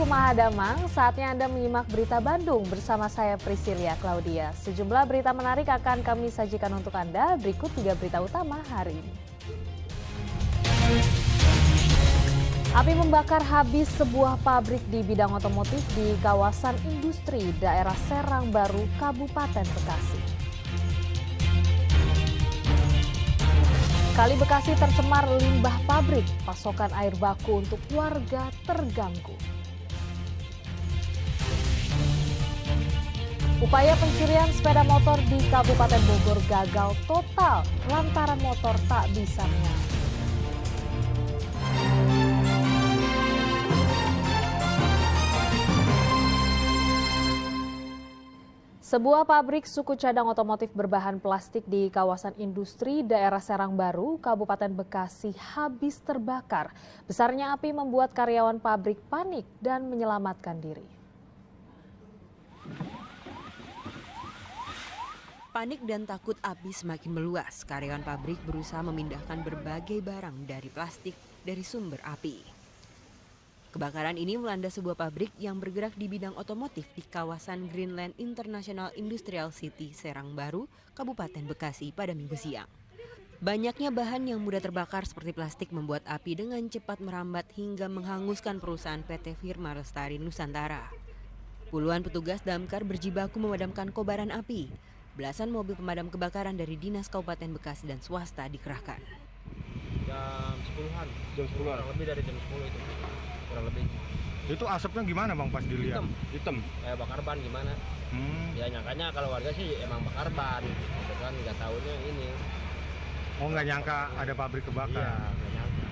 Kumaha Damang, saatnya Anda menyimak berita Bandung bersama saya Priscilia Claudia. Sejumlah berita menarik akan kami sajikan untuk Anda, berikut 3 berita utama hari ini. Api membakar habis sebuah pabrik di bidang otomotif di kawasan industri daerah Serang Baru, Kabupaten Bekasi. Kali Bekasi tercemar limbah pabrik, pasokan air baku untuk warga terganggu. Upaya pencurian sepeda motor di Kabupaten Bogor gagal total lantaran motor tak bisa menyala. Sebuah pabrik suku cadang otomotif berbahan plastik di kawasan industri daerah Serang Baru, Kabupaten Bekasi habis terbakar. Besarnya api membuat karyawan pabrik panik dan menyelamatkan diri. Panik dan takut api semakin meluas, karyawan pabrik berusaha memindahkan berbagai barang dari plastik dari sumber api. Kebakaran ini melanda sebuah pabrik yang bergerak di bidang otomotif di kawasan Greenland International Industrial City, Serang Baru, Kabupaten Bekasi pada Minggu siang. Banyaknya bahan yang mudah terbakar seperti plastik membuat api dengan cepat merambat hingga menghanguskan perusahaan PT Firma Lestari Nusantara. Puluhan petugas damkar berjibaku memadamkan kobaran api. Belasan mobil pemadam kebakaran dari Dinas Kabupaten Bekasi dan swasta dikerahkan. Jam 10-an. Jam 10-an? Kurang lebih dari jam 10 itu. Kurang lebih. Itu asapnya gimana Bang pas dilihat? Hitam. Kayak bakar ban gimana. Ya nyangkanya kalau warga sih emang bakar ban. Gitu kan nggak tahunya ini. Oh nggak nyangka ada pabrik kebakar? Iya, nggak nyangka.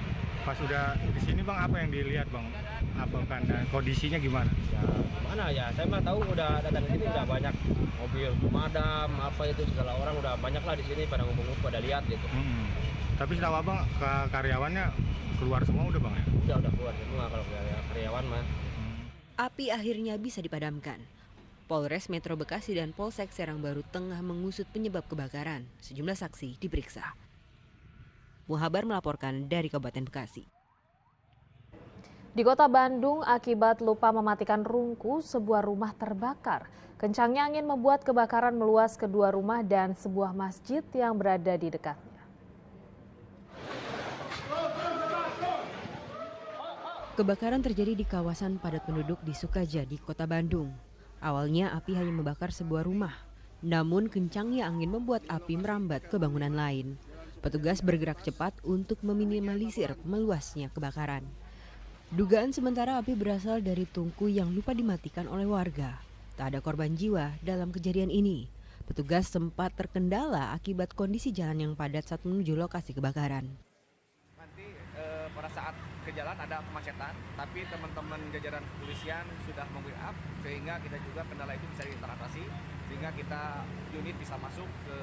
Pas udah di sini Bang apa yang dilihat Bang? Apa kan kondisinya gimana? Ya gimana ya, saya mah tahu udah datang ke sini udah banyak mobil pemadam, apa itu segala orang udah banyak lah di sini pada ngumpul-ngumpul pada lihat gitu. Tapi setahu Abang karyawannya keluar semua udah Bang ya? Udah keluar semua kalau karyawan mah. Api akhirnya bisa dipadamkan. Polres Metro Bekasi dan Polsek Serang Baru tengah mengusut penyebab kebakaran. Sejumlah saksi diperiksa. Muhabar melaporkan dari Kabupaten Bekasi. Di kota Bandung, akibat lupa mematikan rungku, sebuah rumah terbakar. Kencangnya angin membuat kebakaran meluas ke 2 rumah dan sebuah masjid yang berada di dekatnya. Kebakaran terjadi di kawasan padat penduduk di Sukajadi, Kota Bandung. Awalnya api hanya membakar sebuah rumah, namun kencangnya angin membuat api merambat ke bangunan lain. Petugas bergerak cepat untuk meminimalisir meluasnya kebakaran. Dugaan sementara api berasal dari tungku yang lupa dimatikan oleh warga. Tak ada korban jiwa dalam kejadian ini. Petugas sempat terkendala akibat kondisi jalan yang padat saat menuju lokasi kebakaran. Pada saat ke jalan ada kemacetan, tapi teman-teman jajaran kepolisian sudah meng-up sehingga kita juga kendala itu bisa teratasi, sehingga kita unit bisa masuk ke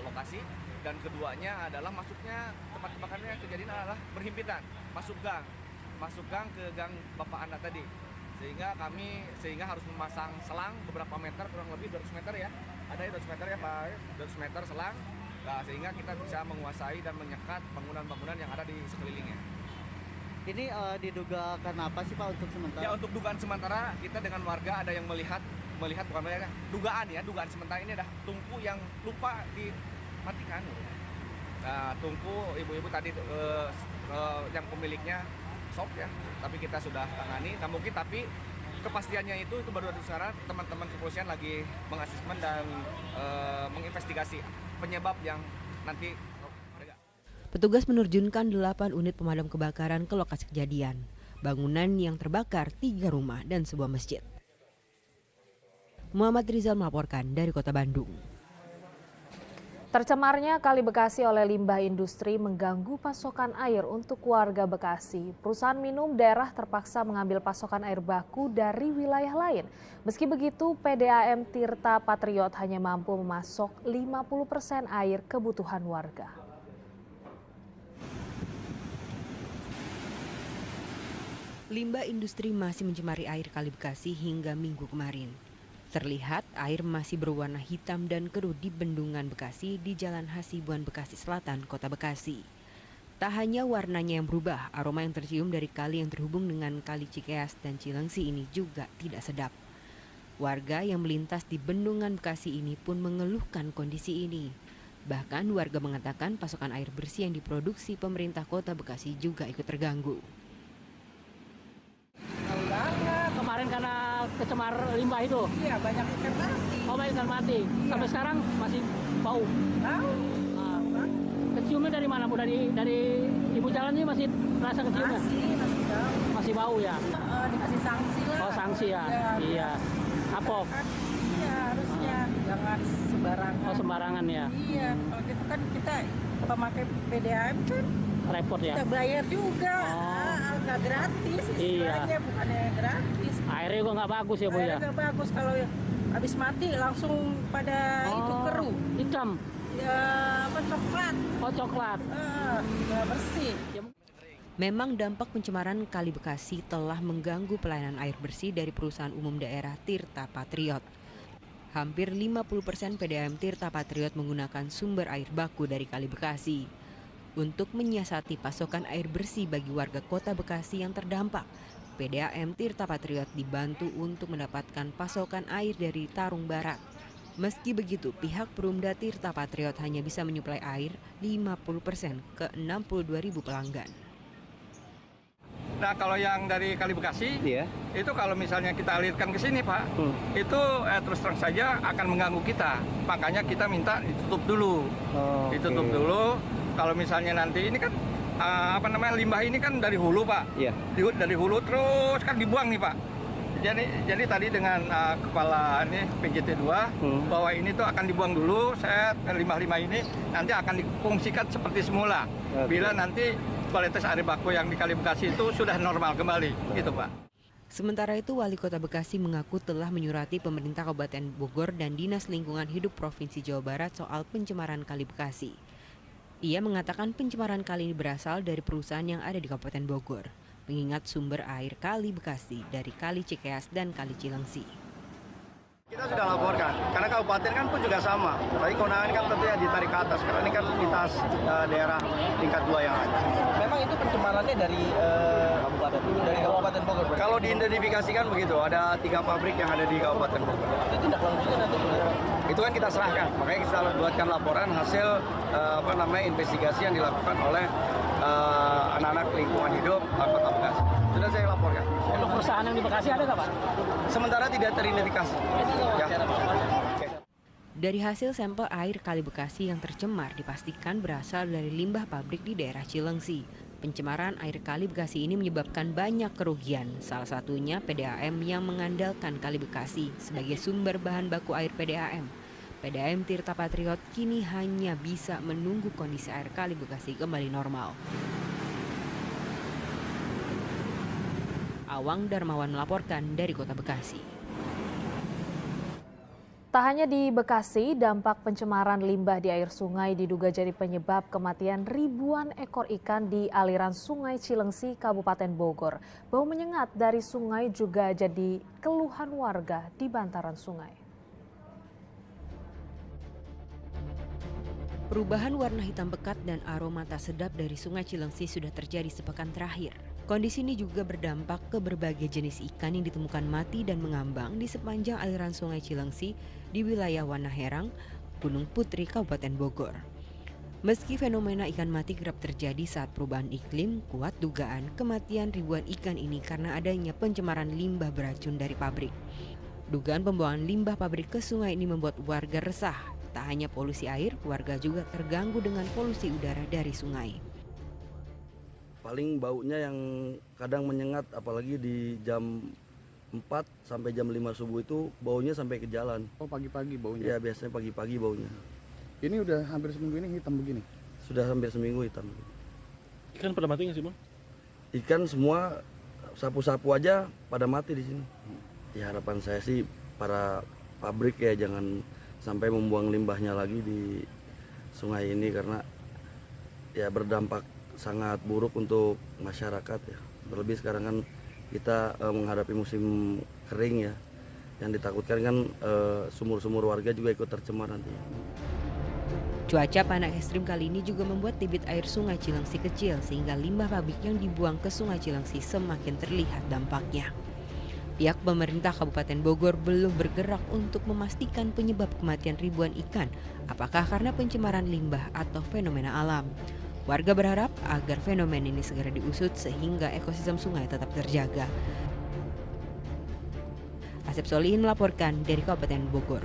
lokasi. Dan keduanya adalah masuknya tempat kebakarannya kejadian adalah berhimpitan, masuk gang ke gang Bapak Anda tadi, sehingga harus memasang selang beberapa meter, kurang lebih 200 meter ya, ada 200 meter ya Pak, 200 meter selang. Nah, sehingga kita bisa menguasai dan menyekat bangunan-bangunan yang ada di sekelilingnya. Ini diduga karena apa sih Pak untuk sementara? Ya untuk dugaan sementara kita dengan warga ada yang melihat bukan mereka, dugaan sementara ini adalah tungku yang lupa dimatikan. Nah, tungku ibu-ibu tadi yang pemiliknya shock ya, tapi kita sudah tangani. Nah mungkin tapi kepastiannya itu baru sekarang teman-teman kepolisian lagi mengasesmen dan menginvestigasi penyebab yang nanti. Petugas menerjunkan 8 unit pemadam kebakaran ke lokasi kejadian. Bangunan yang terbakar 3 rumah dan sebuah masjid. Muhammad Rizal melaporkan dari Kota Bandung. Tercemarnya Kali Bekasi oleh limbah industri mengganggu pasokan air untuk warga Bekasi. Perusahaan minum daerah terpaksa mengambil pasokan air baku dari wilayah lain. Meski begitu, PDAM Tirta Patriot hanya mampu memasok 50% air kebutuhan warga. Limbah industri masih mencemari air Kali Bekasi hingga Minggu kemarin. Terlihat air masih berwarna hitam dan keruh di Bendungan Bekasi di Jalan Hasibuan Bekasi Selatan, Kota Bekasi. Tak hanya warnanya yang berubah, aroma yang tercium dari kali yang terhubung dengan Kali Cikeas dan Cilengsi ini juga tidak sedap. Warga yang melintas di bendungan Bekasi ini pun mengeluhkan kondisi ini. Bahkan warga mengatakan pasokan air bersih yang diproduksi pemerintah Kota Bekasi juga ikut terganggu. Kemarin karena kecemar limbah itu. Iya, banyak ikan mati. Oh, banyak ikan mati. Iya. Sampai sekarang masih bau. Tahu? Keciumnya dari mana, Bu? Dari ibu jalan ini masih rasa keciumnya? Masih tahu. Masih bau ya? Dikasih sanksi lah. Oh, sanksi ya? Iya. Apa? Iya, harusnya jangan sembarangan. Oh, sembarangan ya? Iya, kalau gitu kan kita pemakai PDAM kan Repot ya? kita bayar juga. Nggak gratis istilahnya, bukannya gratis. Airnya juga nggak bagus ya, Bu ya? Airnya nggak bagus, kalau habis mati langsung pada itu keruh. Hitam? Ya, coklat. Oh, coklat. Nggak bersih. Memang dampak pencemaran Kali Bekasi telah mengganggu pelayanan air bersih dari perusahaan umum daerah Tirta Patriot. Hampir 50% PDAM Tirta Patriot menggunakan sumber air baku dari Kali Bekasi. Untuk menyiasati pasokan air bersih bagi warga Kota Bekasi yang terdampak, PDAM Tirta Patriot dibantu untuk mendapatkan pasokan air dari Tarung Barat. Meski begitu, pihak Perumda Tirta Patriot hanya bisa menyuplai air 50% ke 62.000 pelanggan. Nah, kalau yang dari Kali Bekasi, itu kalau misalnya kita alirkan ke sini, Pak, itu terus terang saja akan mengganggu kita. Makanya kita minta ditutup dulu. Ditutup dulu. Kalau misalnya nanti ini kan limbah ini kan dari hulu, Pak. Iya. Dari hulu terus kan dibuang nih, Pak. Jadi tadi dengan kepala ini PJT 2 bahwa ini tuh akan dibuang dulu, limbah-limbah ini nanti akan difungsikan seperti semula. Bila nanti kualitas air baku yang di Kali Bekasi itu sudah normal kembali, gitu Pak. Sementara itu, Wali Kota Bekasi mengaku telah menyurati pemerintah Kabupaten Bogor dan Dinas Lingkungan Hidup Provinsi Jawa Barat soal pencemaran Kali Bekasi. Ia mengatakan pencemaran kali ini berasal dari perusahaan yang ada di Kabupaten Bogor, mengingat sumber air Kali Bekasi dari Kali Cikeas dan Kali Cilengsi. Kita sudah laporkan, karena kabupaten kan pun juga sama. Tapi kewenangan kan tentunya ditarik ke atas, karena ini kan lintas daerah tingkat 2 yang ada. Memang itu pencemarannya dari Kabupaten Bogor. Kalau diidentifikasikan begitu, ada 3 pabrik yang ada di Kabupaten Bogor. Itu tindak lanjutnya nanti. Itu kan kita serahkan, makanya kita buatkan laporan hasil investigasi yang dilakukan oleh anak-anak lingkungan hidup Kota Bekasi. Sudah saya laporkan. Untuk perusahaan yang di Bekasi ada nggak, Pak? Sementara tidak teridentifikasi. Ya. Dari hasil sampel air Kali Bekasi yang tercemar dipastikan berasal dari limbah pabrik di daerah Cilengsi. Pencemaran air Kali Bekasi ini menyebabkan banyak kerugian, salah satunya PDAM yang mengandalkan Kali Bekasi sebagai sumber bahan baku air PDAM. PDAM Tirta Patriot kini hanya bisa menunggu kondisi air Kali Bekasi kembali normal. Awang Darmawan melaporkan dari Kota Bekasi. Tak hanya di Bekasi, dampak pencemaran limbah di air sungai diduga jadi penyebab kematian ribuan ekor ikan di aliran Sungai Cilengsi, Kabupaten Bogor. Bau menyengat dari sungai juga jadi keluhan warga di bantaran sungai. Perubahan warna hitam pekat dan aroma tak sedap dari Sungai Cilengsi sudah terjadi sepekan terakhir. Kondisi ini juga berdampak ke berbagai jenis ikan yang ditemukan mati dan mengambang di sepanjang aliran Sungai Cilengsi di wilayah Wanaherang, Gunung Putri, Kabupaten Bogor. Meski fenomena ikan mati kerap terjadi saat perubahan iklim, kuat dugaan kematian ribuan ikan ini karena adanya pencemaran limbah beracun dari pabrik. Dugaan pembuangan limbah pabrik ke sungai ini membuat warga resah. Tak hanya polusi air, warga juga terganggu dengan polusi udara dari sungai. Paling baunya yang kadang menyengat, apalagi di jam 4 sampai jam 5 subuh itu baunya sampai ke jalan. Oh, pagi-pagi baunya? Ya, biasanya pagi-pagi baunya. Ini udah hampir seminggu ini hitam begini? Sudah hampir seminggu hitam. Ikan pada mati nggak sih, Bang? Ikan semua sapu-sapu aja pada mati di sini. Ya, harapan saya sih para pabrik ya jangan sampai membuang limbahnya lagi di sungai ini karena ya berdampak sangat buruk untuk masyarakat ya. Terlebih sekarang kan kita menghadapi musim kering ya. Yang ditakutkan kan sumur-sumur warga juga ikut tercemar nanti. Cuaca panas ekstrim kali ini juga membuat debit air Sungai Cilengsi kecil sehingga limbah pabrik yang dibuang ke Sungai Cilengsi semakin terlihat dampaknya. Pihak pemerintah Kabupaten Bogor belum bergerak untuk memastikan penyebab kematian ribuan ikan, apakah karena pencemaran limbah atau fenomena alam. Warga berharap agar fenomena ini segera diusut sehingga ekosistem sungai tetap terjaga. Asep Solihin melaporkan dari Kabupaten Bogor.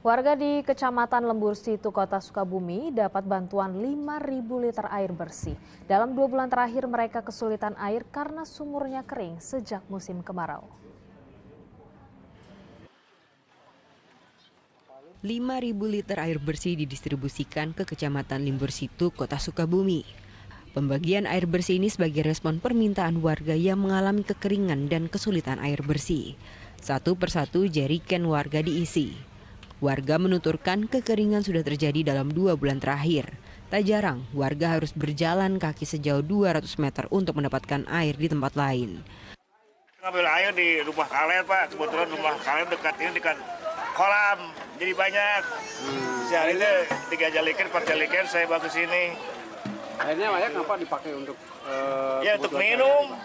Warga di Kecamatan Lembur Situ, Kota Sukabumi dapat bantuan 5.000 liter air bersih. Dalam 2 bulan terakhir mereka kesulitan air karena sumurnya kering sejak musim kemarau. 5.000 liter air bersih didistribusikan ke Kecamatan Lembur Situ, Kota Sukabumi. Pembagian air bersih ini sebagai respon permintaan warga yang mengalami kekeringan dan kesulitan air bersih. Satu persatu jerigen warga diisi. Warga menuturkan kekeringan sudah terjadi dalam 2 bulan terakhir. Tak jarang, warga harus berjalan kaki sejauh 200 meter untuk mendapatkan air di tempat lain. Ngambil air di rumah kalian, Pak. Kebetulan rumah kalian dekat kolam, jadi banyak. Sehari itu 3 jalikan, 4 jalikan saya bawa ke sini. Airnya banyak, kenapa dipakai untuk? Ya untuk minum.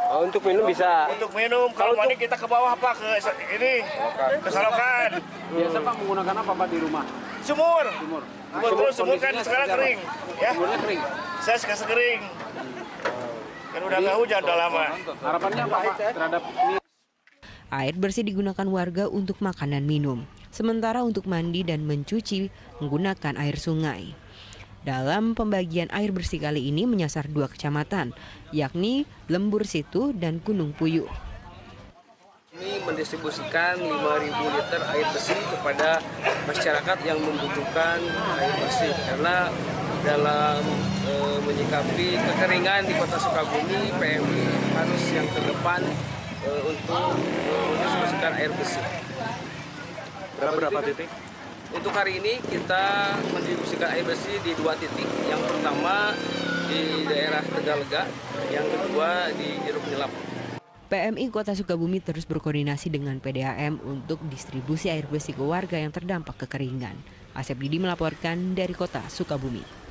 Oh, untuk minum bisa. Untuk minum. Kalau mandi kita ke bawah Pak, ke ini, ke salokan. Biasa Pak menggunakan apa Pak di rumah? Sumur. Sumur. Sumur kan sekarang kering. Ya. Sumurnya kering. Saya sekarang kering. Kan udah nggak hujan udah lama. Harapannya apa Pak terhadap ini? Air bersih digunakan warga untuk makan dan minum, sementara untuk mandi dan mencuci menggunakan air sungai. Dalam pembagian air bersih kali ini menyasar 2 kecamatan, yakni Lembur Situ dan Gunung Puyuh. Ini mendistribusikan 5.000 liter air bersih kepada masyarakat yang membutuhkan air bersih. Karena dalam menyikapi kekeringan di Kota Sukabumi, PMI harus yang terdepan untuk mendistribusikan air bersih. Berapa titik? Untuk hari ini kita mendistribusikan air bersih di 2 titik. Yang pertama di daerah Tegalega, yang kedua di Jeruk Nyelap. PMI Kota Sukabumi terus berkoordinasi dengan PDAM untuk distribusi air bersih ke warga yang terdampak kekeringan. Asep Didi melaporkan dari Kota Sukabumi.